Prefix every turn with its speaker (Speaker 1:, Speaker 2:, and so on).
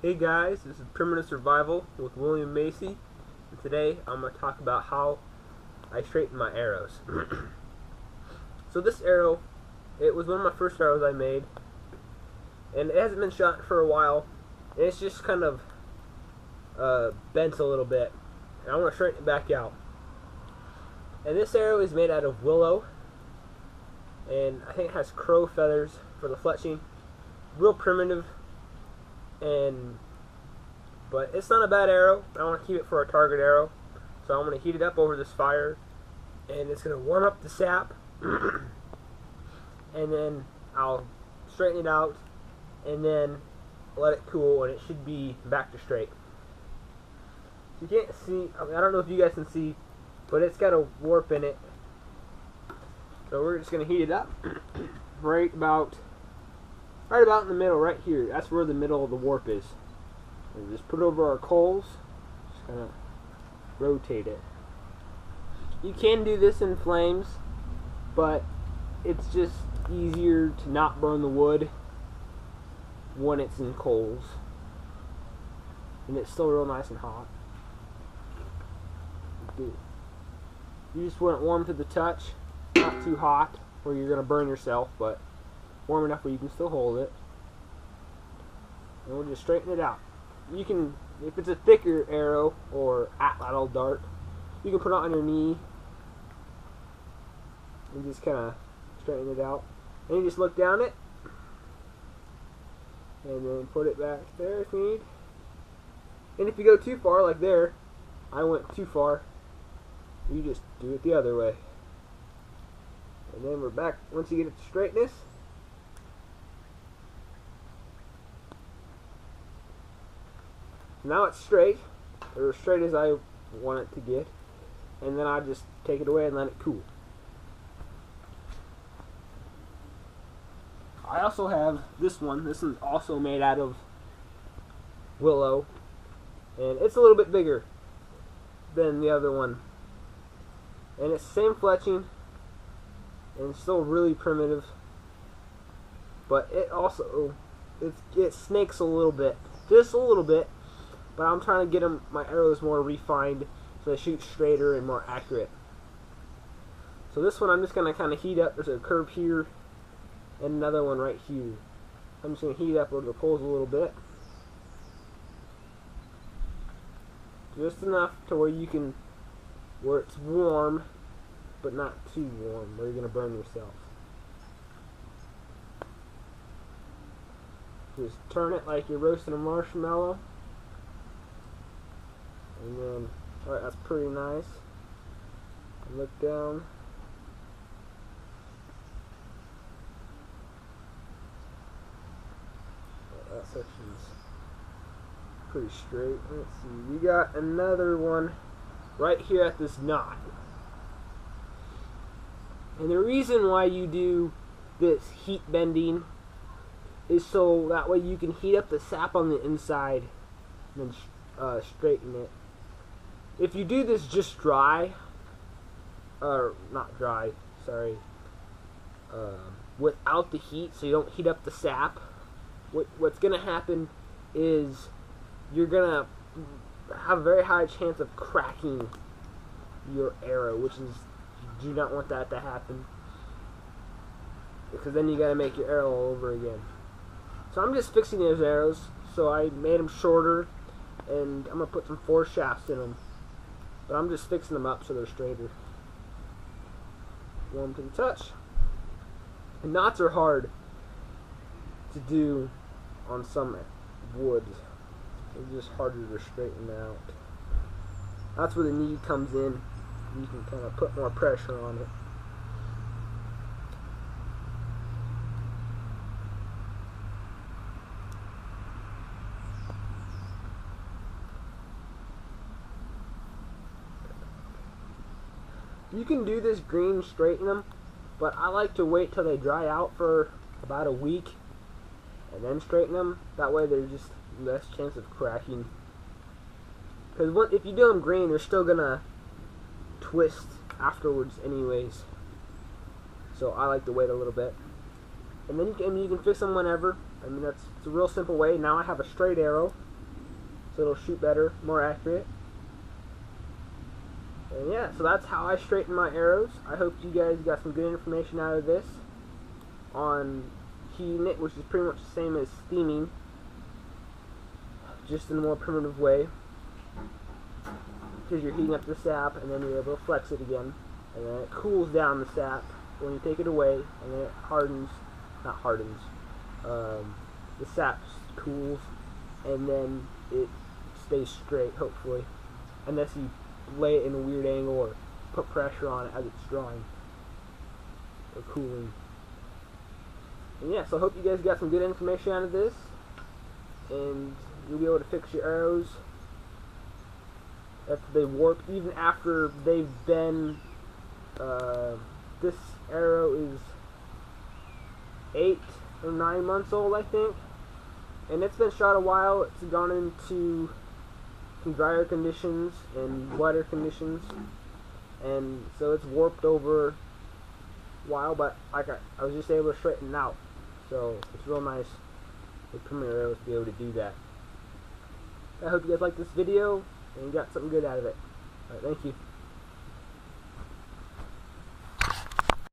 Speaker 1: Hey guys, this is Primitive Survival with William Macy, and today I'm going to talk about how I straighten my arrows. So this arrow, it was one of my first arrows I made, and it hasn't been shot for a while, and it's just kind of bent a little bit, and I want to straighten it back out. And this arrow is made out of willow, and I think it has crow feathers for the fletching. Real primitive. But it's not a bad arrow. I want to keep it for a target arrow, so I'm going to heat it up over this fire, and it's going to warm up the sap, and then I'll straighten it out, and then let it cool, and it should be back to straight. You can't see. I don't know if you guys can see, but it's got a warp in it. So we're just going to heat it up right about in the middle, right here. That's where the middle of the warp is. And just put it over our coals. Just kind of rotate it. You can do this in flames, but it's just easier to not burn the wood when it's in coals. And it's still real nice and hot. You just want it warm to the touch, not too hot where you're going to burn yourself, but warm enough where you can still hold it. And we'll just straighten it out. You can, if it's a thicker arrow or atlatl dart, you can put it on your knee and just kind of straighten it out. And you just look down it and then put it back there if you need. And if you go too far, like there, I went too far, you just do it the other way. And then we're back once you get it to straightness. Now it's straight, or as straight as I want it to get, and then I just take it away and let it cool. I also have this one. This is also made out of willow, and it's a little bit bigger than the other one. And it's the same fletching, and it's still really primitive, but it also, it snakes a little bit, just a little bit. But I'm trying to get my arrows more refined so they shoot straighter and more accurate. So this one I'm just going to kind of heat up. There's a curve here and another one right here. I'm just going to heat up over the coals a little bit. Just enough to where you can, where it's warm, but not too warm, where you're going to burn yourself. Just turn it like you're roasting a marshmallow. And then, alright, that's pretty nice. Look down. That section's pretty straight. Let's see, we got another one right here at this knot. And the reason why you do this heat bending is so that way you can heat up the sap on the inside and then straighten it. If you do this just dry, or not dry, sorry, without the heat, so you don't heat up the sap, what's going to happen is you're going to have a very high chance of cracking your arrow, which is, you do not want that to happen, because then you got to make your arrow all over again. So I'm just fixing those arrows, so I made them shorter, and I'm going to put some force shafts in them. But I'm just fixing them up so they're straighter. Warm to the touch. And knots are hard to do on some woods. They're just harder to straighten out. That's where the knee comes in. You can kind of put more pressure on it. You can do this green, straighten them, but I like to wait till they dry out for about a week and then straighten them. That way there's just less chance of cracking. Because if you do them green, they're still going to twist afterwards anyways. So I like to wait a little bit. And then you can fix them whenever. I mean, it's a real simple way. Now I have a straight arrow. so it'll shoot better, more accurate. And yeah, so that's how I straighten my arrows. I hope you guys got some good information out of this on heating it, which is pretty much the same as steaming, just in a more primitive way, because you're heating up the sap and then you're able to flex it again, and then it cools down the sap when you take it away, and then it hardens, not hardens, the sap cools, and then it stays straight, hopefully, unless you lay it in a weird angle or put pressure on it as it's drying or cooling. And yeah, so I hope you guys got some good information out of this, and you'll be able to fix your arrows after they warp, even after they've been, this arrow is 8 or 9 months old, I think, and it's been shot a while. It's gone into some drier conditions and wetter conditions, and so it's warped over a while, but like I was just able to straighten it out, so it's real nice with primitive arrows to be able to do that. I hope you guys liked this video and you got something good out of it. Alright, thank you.